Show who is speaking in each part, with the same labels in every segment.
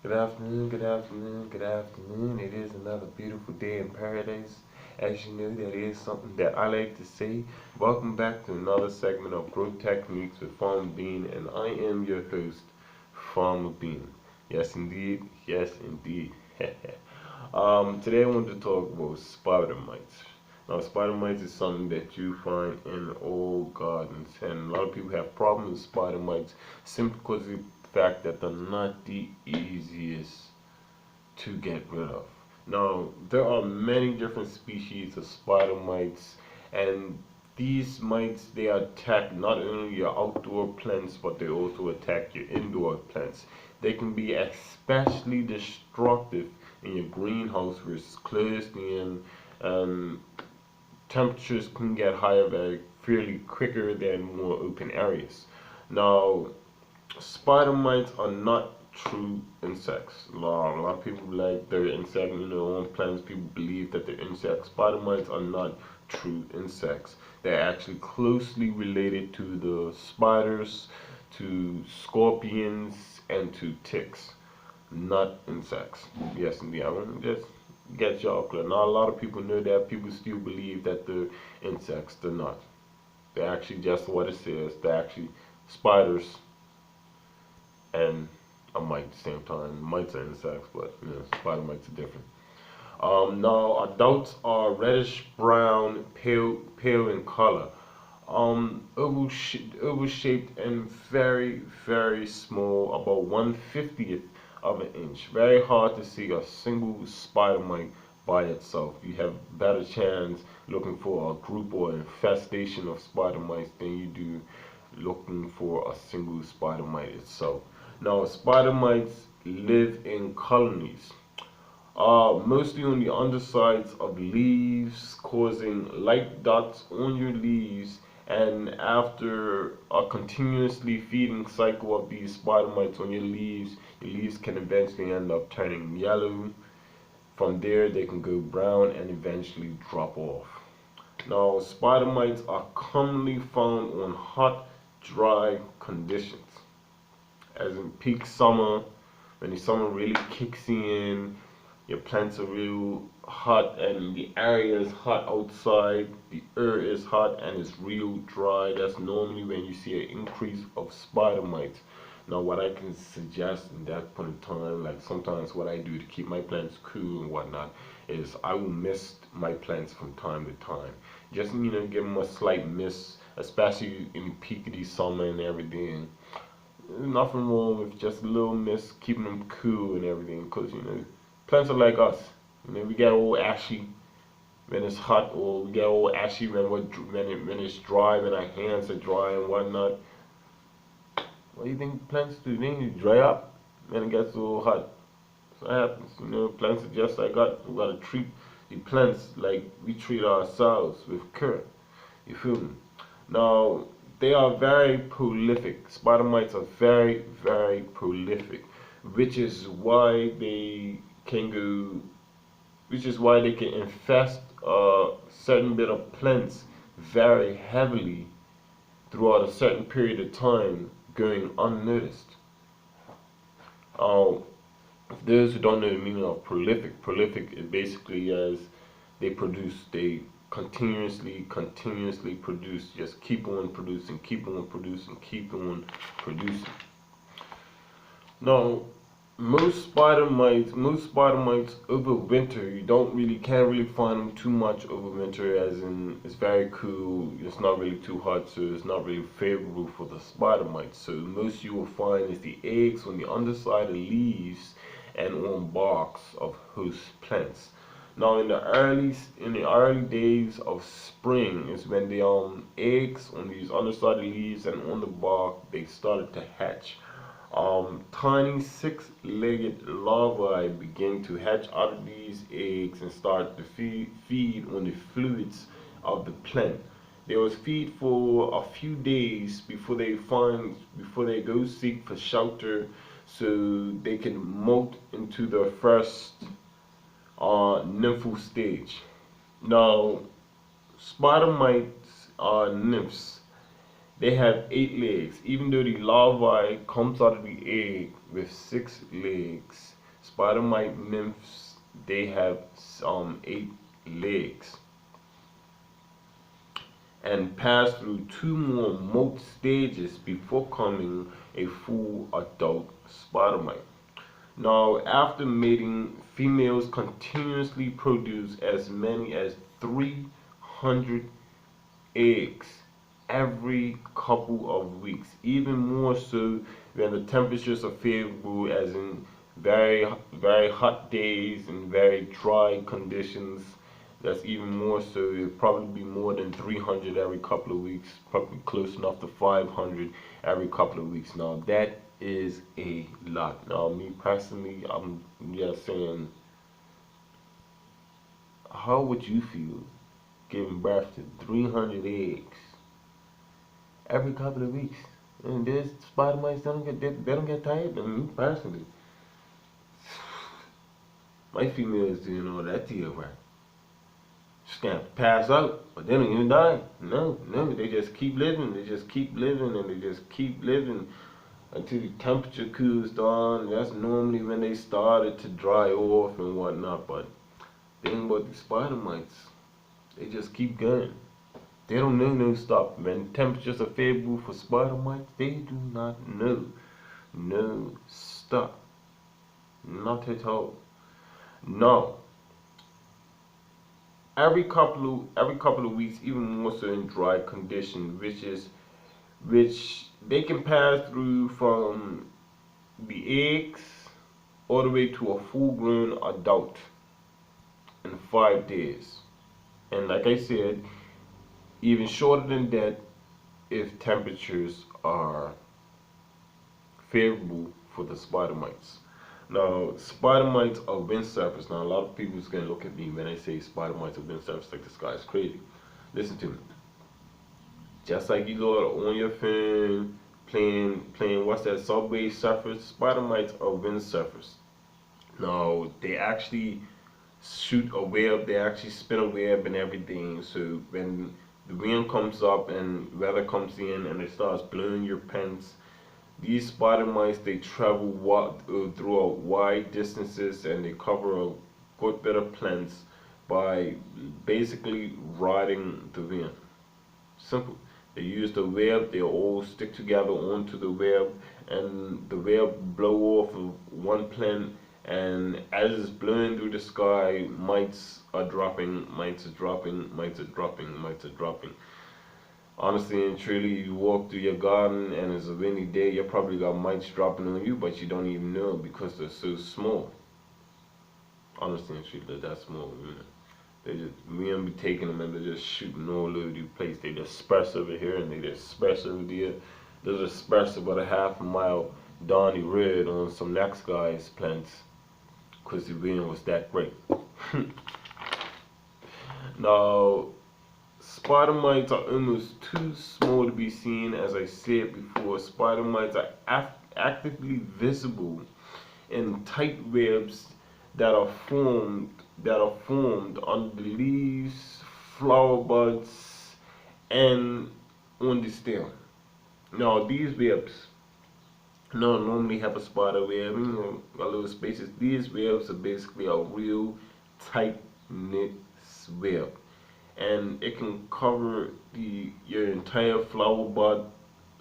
Speaker 1: Good afternoon, good afternoon, good afternoon. It is another beautiful day in paradise. As you know, that is something that I like to say. Welcome back to another segment of Growth Techniques with Farmer Bean, and I am your host, Farmer Bean. Yes, indeed. Yes, indeed. Today I want to talk about spider mites. Now, spider mites is something that you find in all gardens, and a lot of people have problems with spider mites simply because of the fact that they're not the easiest to get rid of. Now, there are many different species of spider mites, and these mites they attack not only your outdoor plants but they also attack your indoor plants. They can be especially destructive in your greenhouse where it's closed in. Um, Temperatures can get higher very fairly quicker than more open areas. Now, spider mites are not true insects. A lot of people like they're insects, on plants. People believe that they're insects. Spider mites are not true insects. They're actually closely related to the spiders, to scorpions, and to ticks, not insects. Yes, indeed. I want to just get y'all clear. Not a lot of people know that. People still believe that they're insects. They're not. They're actually just what it says. They're actually spiders and a mite at the same time. Mites are insects, but spider mites are different. Now adults are reddish brown, pale in color. Oval shaped and very small, about 1/50th of an inch. Very hard to see a single spider mite by itself. You have better chance looking for a group or infestation of spider mites than you do looking for a single spider mite itself. Now, spider mites live in colonies, mostly on the undersides of leaves, causing light dots on your leaves. And after a continuously feeding cycle of these spider mites on your leaves can eventually end up turning yellow. From there, they can go brown and eventually drop off. Now, spider mites are commonly found on hot, dry conditions, as in peak summer, when the summer really kicks in, your plants are real hot and the area is hot outside, the air is hot and it's real dry. That's normally when you see an increase of spider mites. Now, what I can suggest in that point in time, like sometimes what I do to keep my plants cool and whatnot, is I will mist my plants from time to time. Just give them a slight mist, especially in the peak of the summer and everything. There's nothing wrong with just a little mist, keeping them cool and everything, because plants are like us. We get all ashy when it's hot, or we get all ashy when it's dry, when our hands are dry and whatnot. What do you think plants do? They need to dry up when it gets so hot. So that happens. Plants are just like us. We gotta treat the plants like we treat ourselves with care. You feel me? Now, they are very prolific. Spider mites are very prolific, which is why they can go, which is why they can infest a certain bit of plants very heavily throughout a certain period of time, going unnoticed. Um, for those who don't know the meaning of prolific is basically as they continuously produce, just keep on producing, keep on producing. Now, most spider mites over winter, you can't really find them too much over winter, as in it's very cool, it's not really too hot, so it's not really favorable for the spider mites. So most you will find is the eggs on the underside of leaves and on barks of host plants. Now, in the early days of spring is when the eggs on these underside leaves and on the bark they started to hatch. Tiny six-legged larvae begin to hatch out of these eggs and start to feed on the fluids of the plant. They will feed for a few days before they go seek for shelter, so they can molt into their first nymphal stage. Now, spider mites are nymphs. They have 8 legs. Even though the larvae comes out of the egg with 6 legs, spider mite nymphs, they have 8 legs and pass through 2 more molt stages before becoming a full adult spider mite. Now, after mating, females continuously produce as many as 300 eggs every couple of weeks, even more so when the temperatures are favorable, as in very hot days and very dry conditions. That's even more so. It'll probably be more than 300 every couple of weeks, probably close enough to 500 every couple of weeks. Now that is a lot. Now me personally, I'm just saying, how would you feel giving birth to 300 eggs every couple of weeks? And there's spider mites, they don't get tired. And me personally, my female is doing all that to you, right? Just gonna pass out, but they don't even die. No, they just keep living. They just keep living, and they just keep living until the temperature cools down. That's normally when they started to dry off and whatnot. But the thing about the spider mites, they just keep going. They don't know no stop. When temperatures are favorable for spider mites, they do not know no stop. Not at all. No. Every couple of weeks, even more so in dry conditions, which they can pass through from the eggs all the way to a full-grown adult in 5 days. And like I said, even shorter than that if temperatures are favorable for the spider mites. Now, spider mites are windsurfers. Now, a lot of people is going to look at me when I say spider mites are windsurfers like this guy's crazy. Listen to me. Just like you go on your phone playing what's that, Subway Surfers, spider mites are windsurfers. Now, they actually shoot a web, they actually spin a web and everything. So when the wind comes up and weather comes in and it starts blowing your pants, these spider mites, they travel throughout wide distances, and they cover a good bit of plants by basically riding the wind. Simple. They use the web, they all stick together onto the web, and the web blow off of one plant, and as it's blowing through the sky, mites are dropping, mites are dropping, mites are dropping, mites are dropping. Honestly and truly, you walk through your garden and it's a windy day, you probably got mites dropping on you, but you don't even know because they're so small. Honestly and truly, they're that small. They just, we don't be taking them and they're just shooting all over the place. They disperse over here and they disperse over there. They disperse about a half a mile down the road on some next guy's plants because the wind was that great. Now, spider mites are almost too small to be seen. As I said before, spider mites are actively visible in tight webs that are formed on the leaves, flower buds, and on the stem. Now these webs normally have a spider web, a little spaces. These webs are basically a real tight knit web, and it can cover your entire flower bud.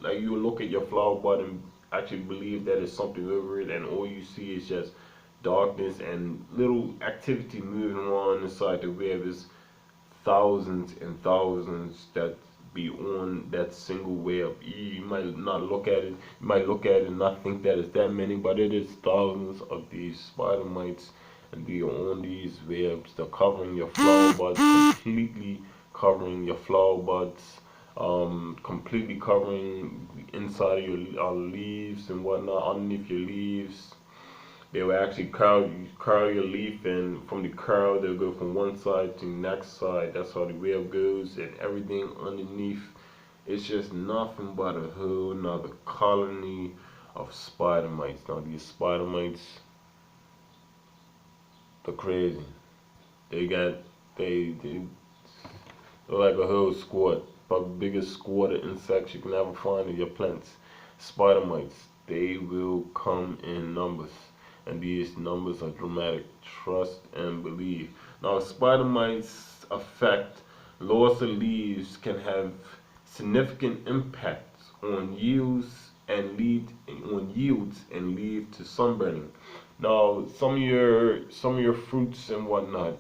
Speaker 1: Like you look at your flower bud and actually believe that there's something over it, and all you see is just darkness and little activity moving around inside the web. Is thousands and thousands that be on that single web. You might not look at it, you might look at it and not think that it's that many, but it is thousands of these spider mites, and they are on these webs. They're covering your flower buds, completely covering your flower buds, completely covering the inside of your leaves and whatnot, underneath your leaves. They will actually curl your leaf, and from the curl they'll go from one side to the next side. That's how the web goes, and everything underneath. It's just nothing but a whole nother colony of spider mites. Now these spider mites, they're crazy. They're like a whole squad, probably the biggest squad of insects you can ever find in your plants. Spider mites, they will come in numbers. and these numbers are dramatic. Trust and believe. Now, spider mites affect loss of leaves can have significant impacts on yields and lead to sunburning. Now, some of your fruits and whatnot,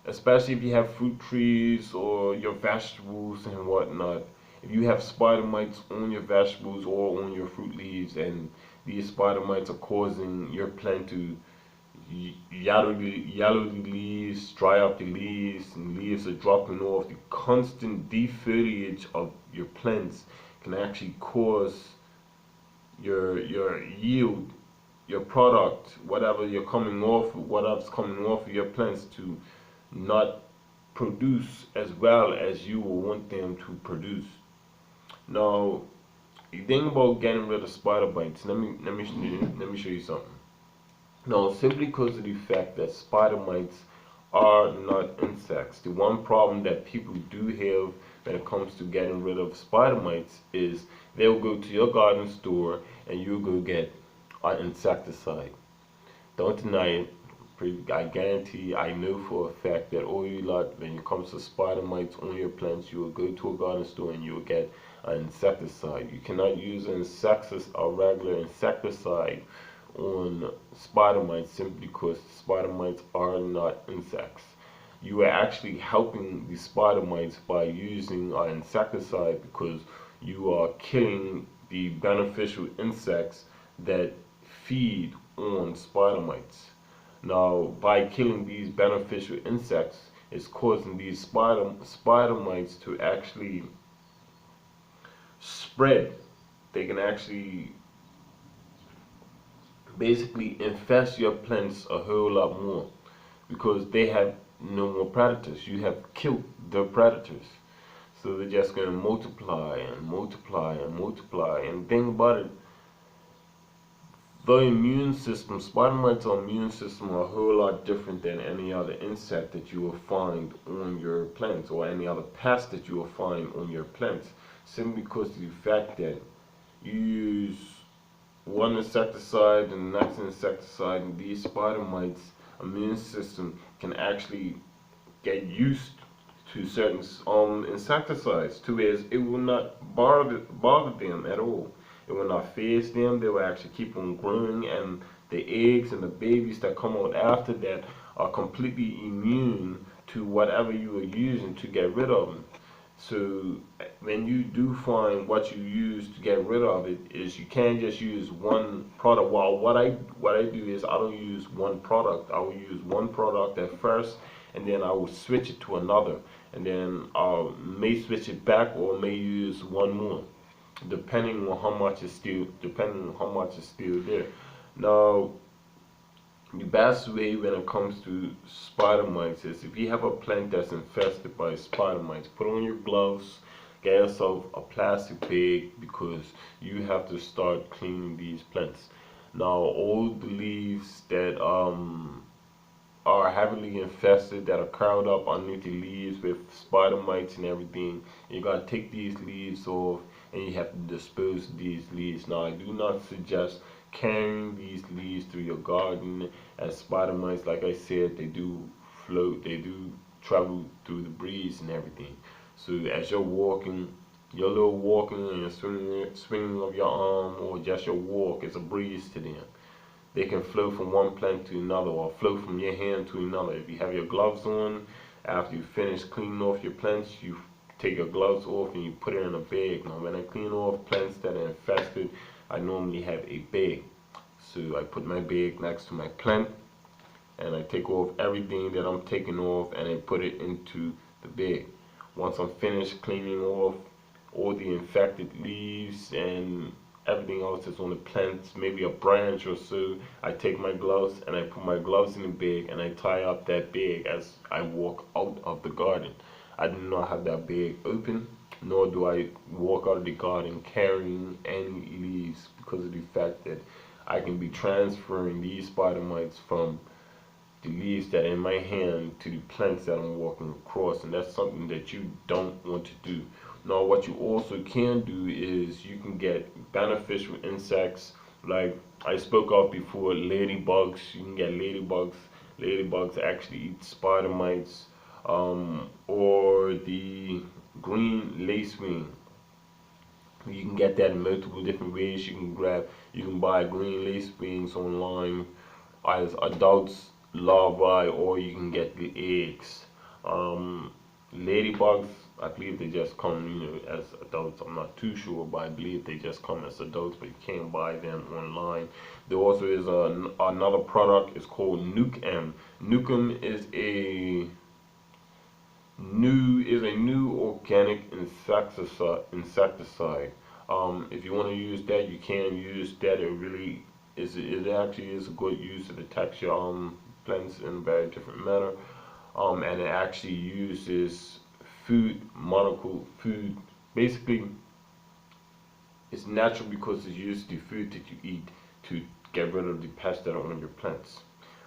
Speaker 1: especially if you have fruit trees or your vegetables and whatnot. If you have spider mites on your vegetables or on your fruit leaves, and these spider mites are causing your plant to yellow the leaves, dry up the leaves, and leaves are dropping off, the constant defoliage of your plants can actually cause your yield, your product, whatever's coming off of your plants to not produce as well as you will want them to produce. Now, the thing about getting rid of spider bites, let me show you something. Now, simply because of the fact that spider mites are not insects, the one problem that people do have when it comes to getting rid of spider mites is they'll go to your garden store and you'll go get an insecticide. Don't deny it. I guarantee, I know for a fact that all you lot, when it comes to spider mites on your plants, you will go to a garden store and you will get an insecticide. You cannot use a regular insecticide on spider mites simply because spider mites are not insects. You are actually helping the spider mites by using an insecticide because you are killing the beneficial insects that feed on spider mites. Now, by killing these beneficial insects, it's causing these spider mites to actually spread. They can actually basically infest your plants a whole lot more because they have no more predators. You have killed the predators. So they're just going to multiply and multiply and multiply. And the thing about it, the immune system, spider mites' immune system are a whole lot different than any other insect that you will find on your plants or any other pest that you will find on your plants. Simply because of the fact that you use one insecticide and the next insecticide, and these spider mites' immune system can actually get used to certain insecticides to where it will not bother them at all. It will not phase them. They will actually keep on growing, and the eggs and the babies that come out after that are completely immune to whatever you are using to get rid of them. So when you do find what you use to get rid of it, is you can't just use one product. Well, what I do is I don't use one product. I will use one product at first, and then I will switch it to another, and then I may switch it back or may use one more, depending on how much is still there. Now, the best way when it comes to spider mites is if you have a plant that's infested by spider mites, put on your gloves, get yourself a plastic bag because you have to start cleaning these plants. Now, all the leaves that are heavily infested, that are curled up underneath the leaves with spider mites and everything, you gotta take these leaves off and you have to dispose of these leaves. Now, I do not suggest carrying these leaves through your garden, as spider mites, like I said, they do float, they do travel through the breeze and everything. So as you're walking, your little walking and your swinging of your arm, or just your walk, is a breeze to them. They can flow from one plant to another or flow from your hand to another. If you have your gloves on, after you finish cleaning off your plants, you take your gloves off and you put it in a bag. Now, when I clean off plants that are infested, I normally have a bag. So I put my bag next to my plant and I take off everything that I'm taking off and I put it into the bag. Once I'm finished cleaning off all the infected leaves and everything else that's on the plants, maybe a branch or so, I take my gloves and I put my gloves in the bag and I tie up that bag as I walk out of the garden. I do not have that bag open, nor do I walk out of the garden carrying any leaves, because of the fact that I can be transferring these spider mites from the leaves that are in my hand to the plants that I'm walking across, and that's something that you don't want to do. Now, what you also can do is you can get beneficial insects like I spoke of before, ladybugs. You can get ladybugs. Ladybugs actually eat spider mites, or the green lacewing. You can get that in multiple different ways. You can buy green lacewings online as adults, larvae, or you can get the eggs. Um, Ladybugs, I believe they just come, as adults. I'm not too sure, but I believe they just come as adults, but you can't buy them online. There also is another product. It's called Nukem. Nukem is a new organic insecticide. If you want to use that, you can use that. It actually is a good use to detect your plants in a very different manner. And it actually uses monocle food. Basically, it's natural because it's used the food that you eat to get rid of the pests that are on your plants,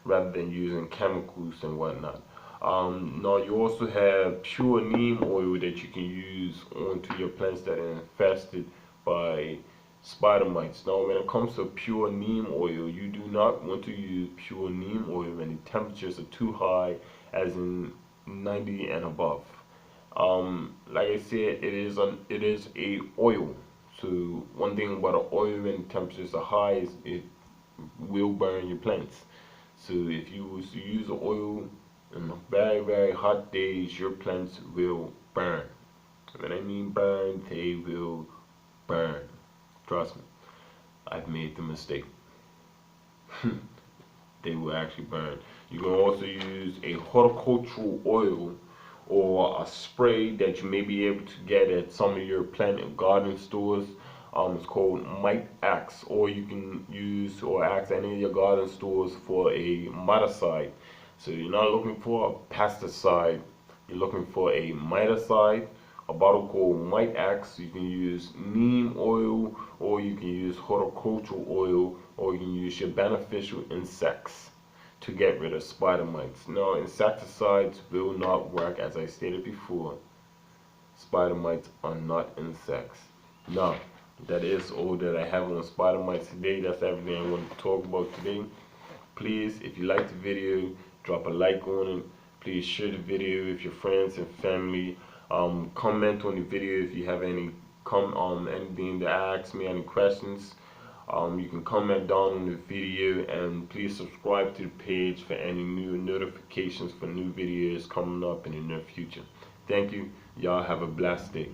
Speaker 1: rather than using chemicals and whatnot. Now you also have pure neem oil that you can use onto your plants that are infested by spider mites. Now when it comes to pure neem oil, you do not want to use pure neem oil when the temperatures are too high, as in 90 and above. Like I said, it is a oil. So one thing about an oil when temperatures are high is it will burn your plants. So if you was to use the oil in very, very hot days, your plants will burn. When I mean burn, they will burn. Trust me, I've made the mistake. They will actually burn. You can also use a horticultural oil or a spray that you may be able to get at some of your plant and garden stores. It's called Mite Axe, or you can use or ask any of your garden stores for a miticide. So you're not looking for a pesticide, you're looking for a miticide. A bottle called Mite Axe. You can use neem oil, or you can use horticultural oil, or you can use your beneficial insects to get rid of spider mites. No, insecticides will not work, as I stated before. Spider mites are not insects. Now, that is all that I have on spider mites today. That's everything I want to talk about today. Please, if you like the video, drop a like on it. Please share the video with your friends and family. Comment on the video if you have anything to ask me, any questions. You can comment down on the video, and please subscribe to the page for any new notifications for new videos coming up in the near future. Thank you. Y'all have a blessed day.